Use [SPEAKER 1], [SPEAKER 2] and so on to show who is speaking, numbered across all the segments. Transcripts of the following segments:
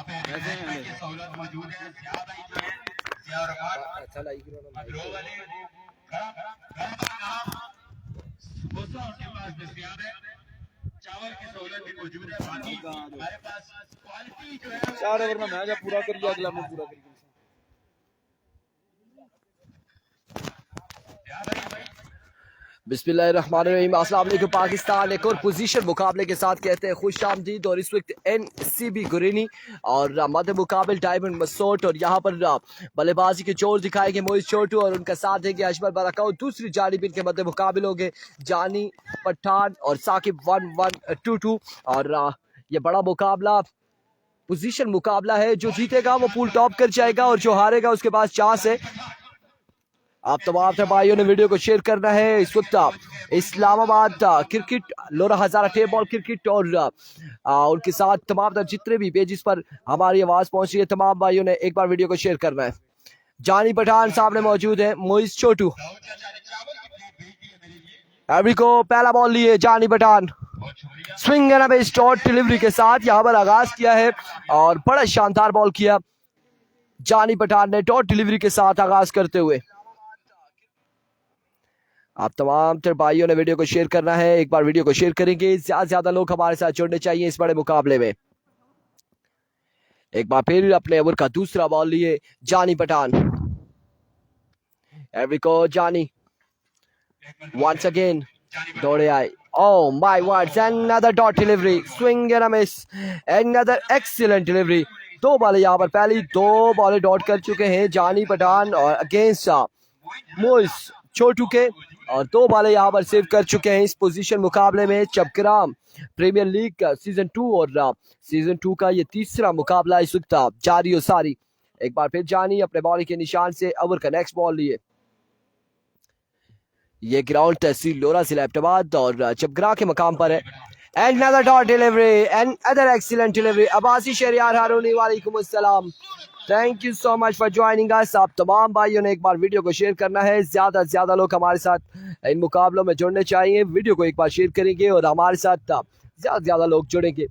[SPEAKER 1] यहाँ पे की सहूलत मौजूद है। ज्यादा ही जो है
[SPEAKER 2] अच्छा लाइक
[SPEAKER 1] उनके पास दस्तयाब है। चावल की सहूलत भी मौजूद है। बाकी हमारे पास क्वालिटी जो है
[SPEAKER 2] 4 ओवर में मैच पूरा कर लिया, अगला में पूरा कर लिया। बिस्मिल्लाहिर्रहमानिर्रहीम। अस्सलाम वालेकुम। पाकिस्तान एक और पोजीशन मुकाबले के साथ कहते हैं खुश आमदीद। और इस वक्त NCB गुरेनी और मध्य मुकाबल डायमंड मसोट, और यहाँ पर बल्लेबाजी के जोर दिखाएंगे मोइस छोटू और उनका साथ देंगे अजमल बरकाऊ। दूसरी जानिब इनके मध्य मुकाबल होंगे जानी पठान और साकिब 1122। और ये बड़ा मुकाबला पोजीशन मुकाबला है। जो जीतेगा वो पूल टॉप कर जाएगा और जो हारेगा उसके पास चांस है। आप तमाम भाइयों ने वीडियो को शेयर करना है। इस वक्त इस्लामाबाद क्रिकेट लोरा हजारा टेप बॉल क्रिकेट और उनके साथ तमाम जितने भी पेजेस पर हमारी आवाज पहुंच रही है, तमाम भाइयों ने एक बार वीडियो को शेयर करना है। जानी पठान सामने मौजूद है, मोइस छोटू एवरी को पहला बॉल लिए जानी Pathan swing and a shot delivery के साथ यहाँ पर आगाज किया है और बड़ा शानदार बॉल किया जानी पठान ने डॉट डिलीवरी के साथ आगाज करते हुए। आप तमाम भाइयों ने वीडियो को शेयर करना है, एक बार वीडियो को शेयर करेंगे, ज्यादा से ज्यादा लोग हमारे साथ जुड़ने चाहिए इस बड़े मुकाबले में। एक बार फिर अपने ओवर का दूसरा बॉल लिए जानी पठान एवरी को जानी वंस अगेन दौड़े आए। Oh my words, another dot delivery, swing and a miss, another excellent delivery। दो बॉलें यहाँ पर, पहली दो बॉलें डॉट कर चुके हैं जानी पठान और अगेंस्ट मोइस छोटू के, और दो बॉलें यहाँ पर सेव कर चुके हैं इस पोजीशन मुकाबले में। चपकराम प्रीमियर लीग का सीजन 2 और सीजन 2 का ये तीसरा मुकाबला इस वक्त जारी और सारी। एक बार फिर जानी अपने बॉलिंग के निशान से ओवर का नेक्स्ट बॉल लिए। ये ग्राउंड तहसील लोरा जिला एबटाबाद और चपगरा के मकाम पर है। And another dot delivery and other excellent delivery. Abbasi Shahryar Haruni वालेकुम अस्सलाम, thank you so much for joining us. आप तमाम भाइयों ने एक बार वीडियो को शेयर करना है, ज्यादा से ज्यादा लोग हमारे साथ इन मुकाबलों में जुड़ने चाहिए। वीडियो को एक बार शेयर करेंगे और हमारे साथ ज्यादा से ज्यादा लोग जुड़ेंगे।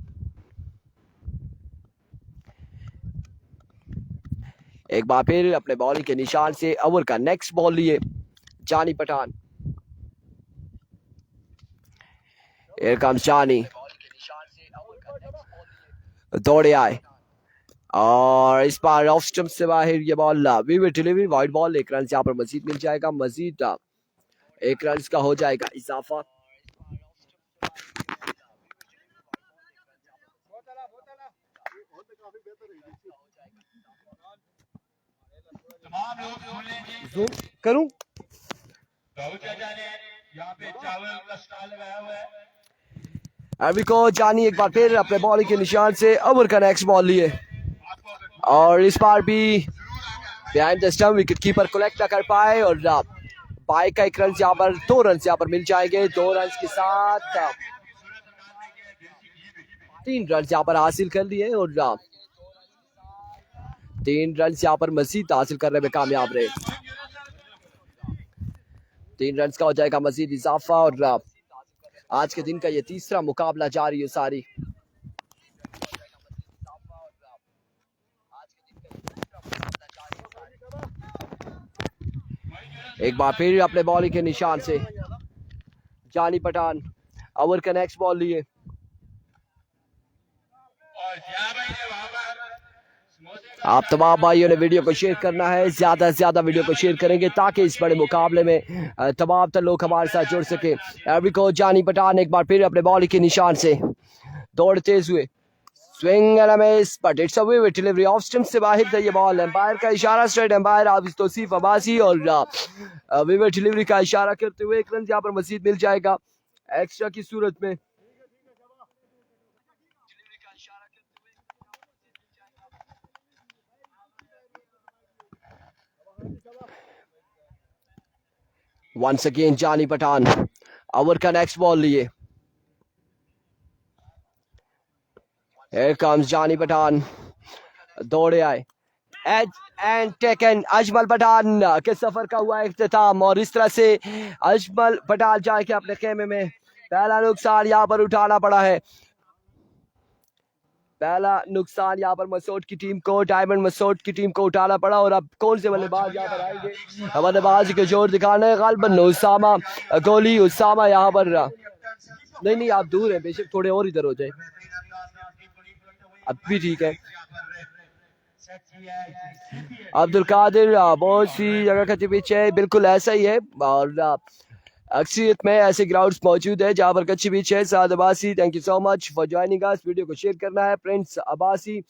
[SPEAKER 2] एक बार फिर अपने बॉलिंग के निशान से ओवर का नेक्स्ट बॉल लिए जानी पठान। Here comes जानी, दौड़े आए और इस बार ऑफ स्टंप से बाहर ये ball vivid delivery wide ball. एक रन यहाँ पर मजीद मिल जाएगा, मजीद एक रन का हो जाएगा इजाफा। जूम करूं
[SPEAKER 1] यहाँ पे चावल का स्टॉल लगाया हुआ है।
[SPEAKER 2] अभी को जानी एक बार फिर अपने बॉलिंग के निशान से ओवर का नेक्स्ट बॉल लिए और इस बार भी behind the stump wicket keeper collect ना कर पाए और बाइक का एक रन यहाँ पर, 2 रन यहाँ पर मिल जाएंगे। 2 रन के साथ 3 रन यहाँ पर हासिल कर लिए और 3 रन यहाँ पर मजीद हासिल करने में कामयाब रहे। 3 रन का हो जाएगा मजीद इजाफा और आज के दिन का ये तीसरा मुकाबला जारी है सारी। एक बार फिर अपने बॉलिंग के निशान से जानी पठान ओवर का नेक्स्ट बॉल लिए। आप तमाम भाइयों ने वीडियो को शेयर करना है, ज्यादा से ज्यादा वीडियो को शेयर करेंगे ताकि इस बड़े मुकाबले में तमाम लोग हमारे साथ जुड़ सके। एवरी को जानी पठान एक बार फिर अपने बॉलिंग के निशान से दौड़ तेज हुए, swing and a miss but it's a vivid delivery. Off stump से बाहर था ये बॉल, एम्पायर का इशारा, स्ट्रेट एम्पायर आबिद तौसीफ अब्बासी और विविड डिलीवरी का इशारा करते हुए एक रन यहाँ पर मजीद मिल जाएगा एक्स्ट्रा की सूरत में। Once again जानी पठान ओवर का नेक्स्ट बॉल लिए। Here comes जानी पठान, दौड़े आए एंड टेकन। अजमल पठान के सफर का हुआ इख्तिताम और इस तरह से अजमल पठान जाके अपने खेमे में पहला नुकसान यहाँ पर उठाना पड़ा है। पहला नुकसान यहाँ पर मसूद की टीम को, डायमंड मसूद की टीम को उठाना पड़ा। और अब कौन से बल्लेबाज यहाँ पर आएंगे, बल्लेबाज के जोर दिखाने गालिबन उसामा गोली, उसामा यहाँ पर नहीं आप दूर है, बेशक थोड़े और इधर हो जाए, अब भी ठीक है। अब्दुल कादिर बहुत सी जगह का पीछे है, बिल्कुल ऐसा ही है। और अक्सरियत में ऐसे ग्राउंड्स मौजूद है जहाँ पर कच्ची बीच है। Saad Abbasi, thank you so much for joining us. Video को शेयर करना है। प्रिंस अब्बासी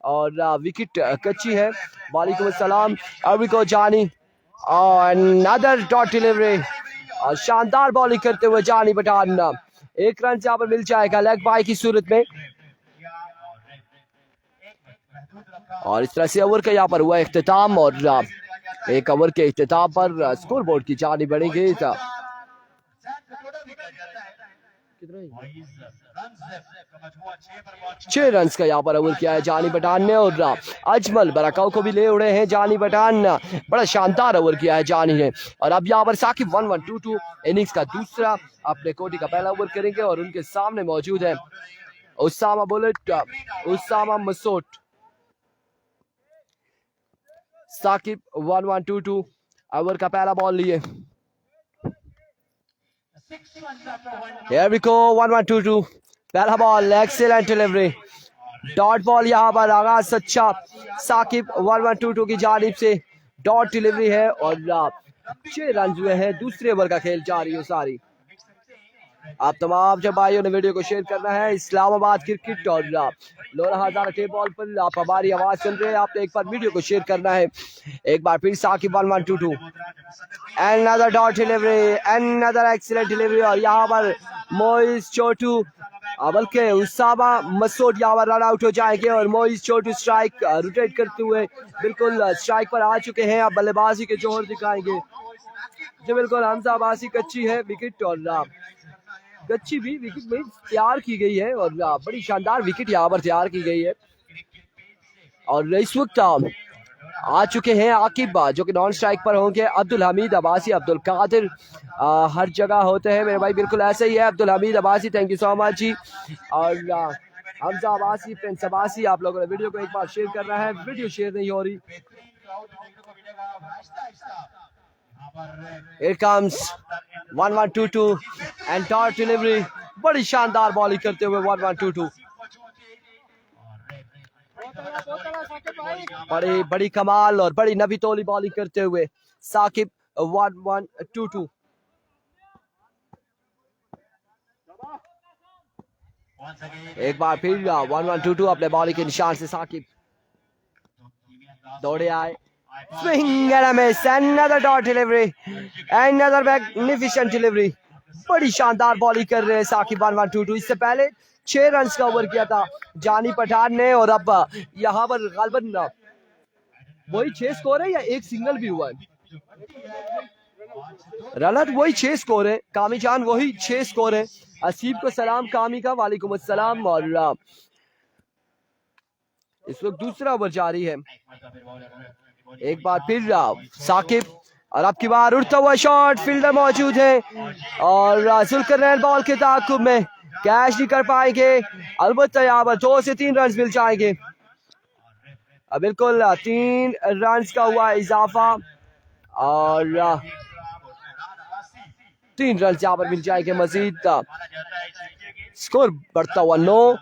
[SPEAKER 2] और विकेट कच्ची है। वालेकुम अस्सलाम अब्रिको जानी, अनदर डॉट डिलीवरी और शानदार बॉलिंग करते हुए जानी पठान। एक रन यहाँ पर मिल जाएगा लेग बाय की सूरत में। और इस तरह से ओवर का यहाँ पर हुआ इख्तिताम। और एक ओवर के इख्तिताम पर स्कोर बोर्ड की जानी बढ़ेगी। छह रन का यहाँ पर ओवर किया है जानी पठान ने। और अजमल बराकाऊ को भी ले उड़े हैं जानी पठान। बड़ा शानदार ओवर किया है जानी ने। और अब यहाँ पर साकिब 1122 इनिंग्स का दूसरा अपने कोटी का पहला ओवर करेंगे। और उनके सामने मौजूद है उसामा बुलेट, उसामा मसूद। साकिब 1122 ओवर का पहला बॉल लिए। Here we go, 1122 पहला ball, excellent delivery, dot ball यहाँ पर आगाज अच्छा। साकिब 1122 की जानिब से डॉट डिलीवरी है। और 6 रन हुए हैं। दूसरे ओवर का खेल जारी है सारी। आप तमाम जब भाइयों ने वीडियो को शेयर करना है। इस्लामाबाद क्रिकेट और लोरा हजारा टेप बॉल पर आप हमारी आवाज सुन रहे हैं। आपने एक बार वीडियो को शेयर करना है। एक बार फिर Saqib 1122 another dot delivery, another excellent delivery। और यहाँ पर मोइस छोटू बल्कि उसामा मसूद यहाँ पर रन आउट हो जाएंगे। और मोइस छोटू स्ट्राइक रोटेट करते हुए बिल्कुल स्ट्राइक पर आ चुके हैं। अब बल्लेबाजी के जोहर दिखाएंगे जो बिल्कुल हमजा अब्बासी कच्ची है विकेट। और कच्ची भी विकेट में तैयार की गई है। और बड़ी शानदार विकेट यहाँ पर तैयार की गई है। और इस वक्त आ चुके हैं आकिब जो कि नॉन स्ट्राइक पर होंगे। अब्दुल हमीद अब्बासी, अब्दुल कादिर हर जगह होते हैं मेरे भाई, बिल्कुल ऐसे ही है। Abdul Hamid Abbasi, thank you so much जी। और हमजा अब्बासी, प्रिंस अब्बासी, आप लोगों ने वीडियो को एक बार शेयर करना है। वीडियो शेयर नहीं हो रही। Here comes 1122 and dot delivery, बड़ी शानदार बॉलिंग करते हुए 1122, बड़ी कमाल और बड़ी नबी तोली बॉलिंग करते हुए साकिब 1122। एक बार फिर 1122 अपने बॉलिंग के निशान से साकिब दौड़े आए। Swing and a miss, another dot delivery, another magnificent delivery। बड़ी शानदार बॉलिंग कर रहे हैं साकिब 1122। इससे पहले 6 रन का ओवर किया था जानी पठान ने। और अब यहाँ पर गालिबन वही 6 स्कोर है या एक सिंगल भी हुआ है? रनत वही 6 स्कोर है। कामी जान वही 6 स्कोर है। असीब को सलाम कामी का, वालेकुम अस्सलाम। और इस वक्त दूसरा ओवर जारी है। एक बार फिर साकिब, और अब की बार उड़ता हुआ शॉट, फील्डर मौजूद है। और जुल्करनैन बॉल के ताक़ुब में कैच नहीं कर पाएंगे। अलबत्ता यहाँ पर 2 से 3 रन मिल जाएंगे। बिल्कुल 3 रन का हुआ इजाफा। और 3 रन यहाँ पर मिल जाएंगे मजीद। स्कोर बढ़ता हुआ 9,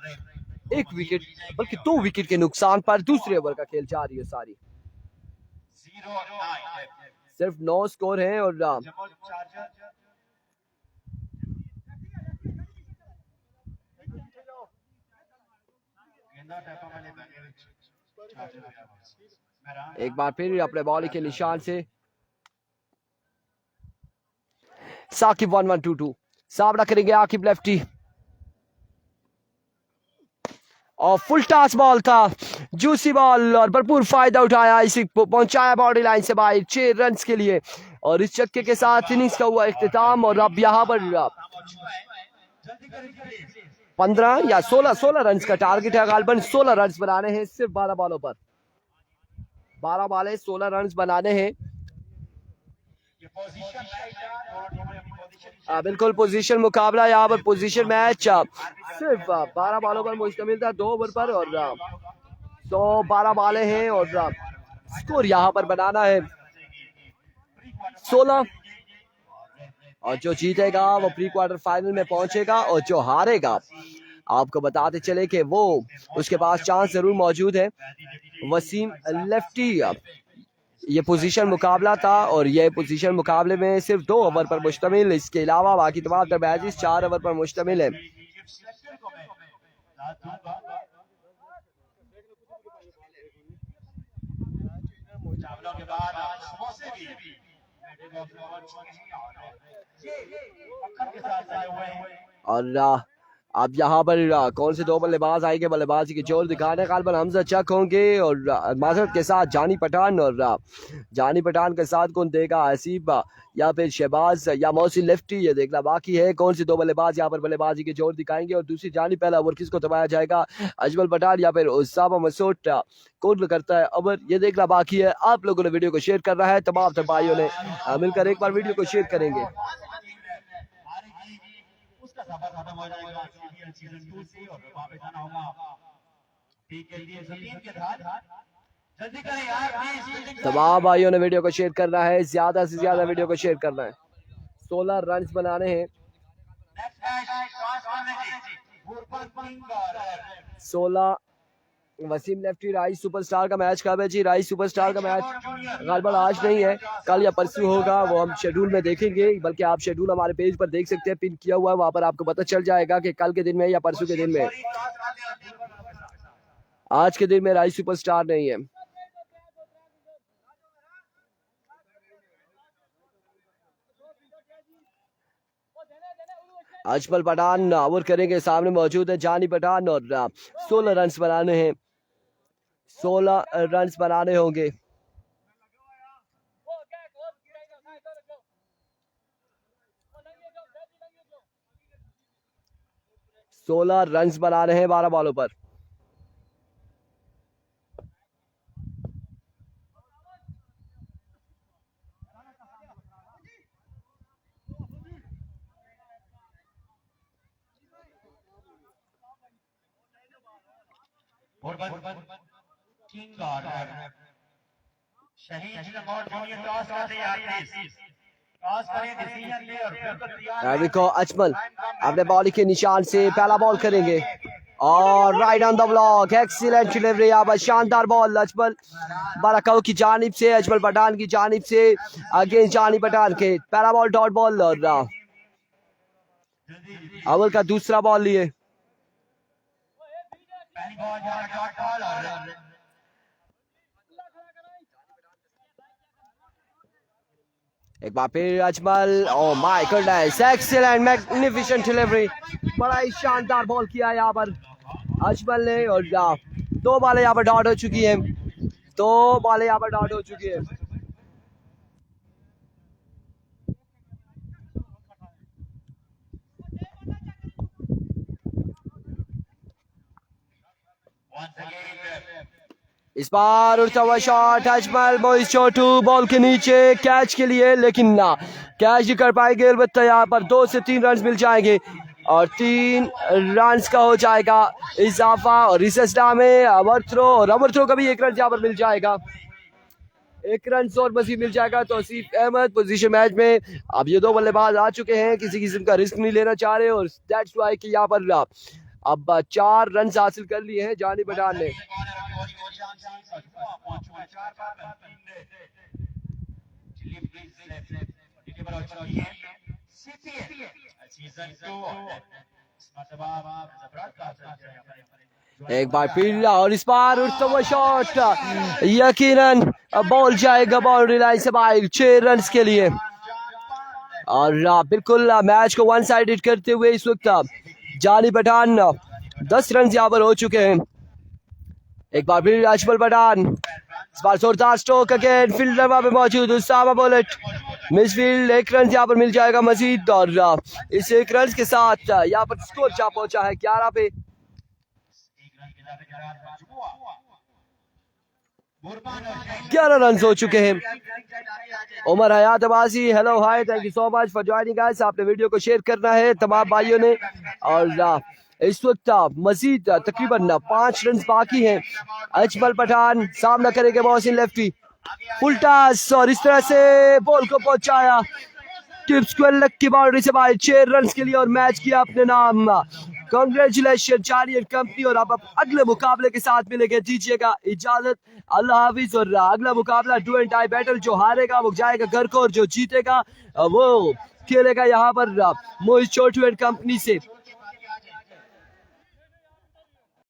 [SPEAKER 2] 1 विकेट बल्कि 2 विकेट के नुकसान पर दूसरे ओवर का खेल जारी है सारी। सिर्फ 9 स्कोर है। और एक बार फिर अपने बॉलिंग के निशान से साकिब 1122 सामना करेंगे आकिब लेफ्टी। और फुल टॉस बॉल था, जूसी बॉल, और भरपूर फायदा उठाया, इसे पहुंचाया बाउंड्री लाइन से बाहर 6 रन के लिए। और इस चक्के के साथ इनिंग्स का हुआ इख्तिताम। और अब यहाँ पर 15 या 16 रन का टारगेट है। गालिबन 16 रन बनाने हैं सिर्फ 12 बॉलों पर। 12 बॉलें 16 रन बनाने हैं। बिल्कुल पोजीशन मुकाबला यहाँ पर पोजीशन मैच सिर्फ 12 बॉलों पर मुश्तमिल था, 2 ओवर पर, और 112 बॉलें हैं और स्कोर यहाँ पर बनाना है 16, और जो जीतेगा वो प्री क्वार्टर फाइनल में पहुंचेगा, और जो हारेगा आपको बताते चले कि वो उसके पास चांस जरूर मौजूद है। वसीम लेफ्टी, ये पोजीशन मुकाबला था और ये पोजीशन मुकाबले में सिर्फ 2 ओवर पर मुश्तमिल, इसके अलावा बाकी तमाम मैचेस 4 ओवर पर मुश्तमिल है। और अब यहाँ पर कौन से 2 बल्लेबाज आएंगे, बल्लेबाजी के जोर दिखाने गालिबन हमजा चक होंगे और माजरत के साथ जानी पठान, और जानी पठान के साथ कौन देगा, हसीब या फिर शहबाज या मौसी लेफ्टी, ये देखना बाकी है कौन से 2 बल्लेबाज यहाँ पर बल्लेबाजी के जोर दिखाएंगे। और दूसरी जानी पहला ओवर किसको दबाया जाएगा, अजमल पठान या फिर उसामा मसूद कौन करता है ओवर, ये देखना बाकी है। आप लोगों ने वीडियो को शेयर करना है, तमाम भाइयों ने मिलकर एक बार वीडियो को शेयर करेंगे।
[SPEAKER 1] सफर खत्म हो जाएगा सीजन 2 से और वापस आना होगा ठीक के लिए जमीन के साथ जल्दी करें यार।
[SPEAKER 2] तमाम भाइयों ने वीडियो को शेयर करना है, ज्यादा से ज्यादा वीडियो को शेयर करना है। 16 रन बनाने हैं, 16। वसीम लेफ्टी राइस सुपरस्टार का मैच कब है जी? राइस सुपरस्टार का मैच गालिबन आज नहीं है, कल या परसों होगा, वो हम शेड्यूल में देखेंगे, बल्कि आप शेड्यूल हमारे पेज पर देख सकते हैं, पिन किया हुआ है, वहां पर आपको पता चल जाएगा कि कल के दिन में या परसों के दिन में। आज के दिन में राइस सुपरस्टार नहीं है। अजमल पठान ओवर करेंगे, सामने मौजूद है जानी पठान, और 16 रन बनाने हैं, 16 रन बनाने होंगे। सोलह रन बना रहे हैं 12 बॉलों पर। देखो अजमल अपने बॉलिंग के निशान से पहला बॉल करेंगे और right on the block, excellent delivery, यहाँ पर शानदार बॉल अजमल बाराकाऊ की जानिब से, अजमल पठान की जानिब से अगेंस्ट जानी पठान के। पहला बॉल डॉट बॉल और अव्वल का दूसरा बॉल लिए। एक बार फिर Ajmal, oh my goodness, excellent magnificent delivery, बड़ा ही शानदार बॉल किया यहाँ पर अजमल ने, और 2 बॉलें यहाँ पर डॉट हो चुकी है, 2 बॉलें यहाँ पर डॉट हो चुकी है। इस बार उड़ता हुआ शॉट अजमल, मोइस छोटू बॉल के नीचे कैच के लिए, लेकिन ना कैच नहीं कर पाएंगे। अलबत्ता यहाँ पर 2 से 3 रन मिल जाएंगे और 3 रन का हो जाएगा इजाफा, और इस अवस्था में अमर थ्रो का भी 1 रन यहाँ पर मिल जाएगा, 1 रन और मजीद मिल जाएगा। तौसीफ अहमद पोजीशन मैच में, अब ये 2 बल्लेबाज आ चुके हैं, किसी किस्म का रिस्क नहीं लेना चाह रहे, और दैट्स व्हाई कि यहाँ पर अब 4 रन हासिल कर लिए हैं जानी पठान ने। एक बार फिर और इस बार उड़ता हुआ शॉट, यकीनन बॉल जाएगा बाउंड्री लाइन से बाहर 6 रन के लिए, और बिल्कुल मैच को 1 साइडेड करते हुए इस वक्त जानी पठान 10 रन यहाँ पर हो चुके हैं। एक बार फिर अजमल पठान, इस बार जोरदार स्ट्रोक अगेन, फील्डर वहां पे मौजूद उसामा बुलेट, मिसफील्ड, 1 रन यहाँ पर मिल जाएगा मजीद, और इस 1 रन के साथ यहाँ पर स्कोर जा पहुंचा है 11 पे। 11 रन हो चुके हैं। Umar Hayat Abbasi, hello hi, thank you so much for joining guys. आपने वीडियो को शेयर करना है तमाम भाइयों ने। और इस वक्त मजीद तकरीबन 5 रन बाकी हैं। अजमल पठान सामना करेंगे मोहसिन लेफ्टी, फुल टॉस और इस तरह से बॉल को पहुंचाया टिप्स को लकी बाउंड्री से बाहर 6 रन के लिए और मैच किया अपने नाम। Congratulation chariot company. और अब अगले मुकाबले के साथ मिलेंगे, दीजिएगा इजाजत, अल्लाह हाफिज। और अगला मुकाबला डू एंड डाई बैटल, जो हारेगा वो जाएगा घर को और जो जीतेगा वो खेलेगा यहाँ पर मोहित चोटू एंड कंपनी से।